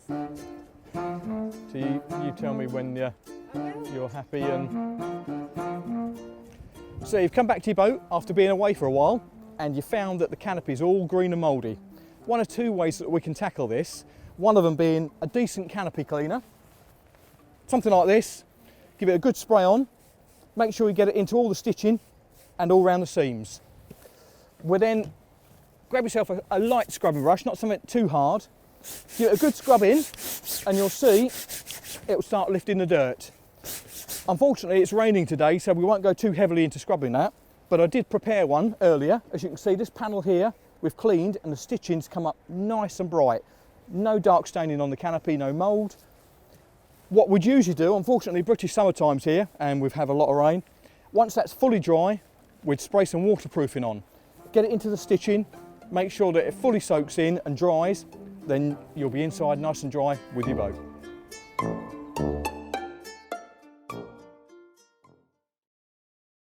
So you tell me when you're happy. And so you've come back to your boat after being away for a while, and you found that the canopy is all green and mouldy. One of two ways that we can tackle this, one of them being a decent canopy cleaner, something like this. Give it a good spray on, make sure you get it into all the stitching and all around the seams. We'll then grab yourself a light scrubbing brush, not something too hard. Give it a good scrub in and you'll see it will start lifting the dirt. Unfortunately it's raining today, so we won't go too heavily into scrubbing that, but I did prepare one earlier. As you can see, this panel here we've cleaned and the stitching's come up nice and bright. No dark staining on the canopy, no mould. What we'd usually do, unfortunately British summertime's here and we've had a lot of rain, once that's fully dry we'd spray some waterproofing on. Get it into the stitching, make sure that it fully soaks in and dries, then you'll be inside nice and dry with your boat.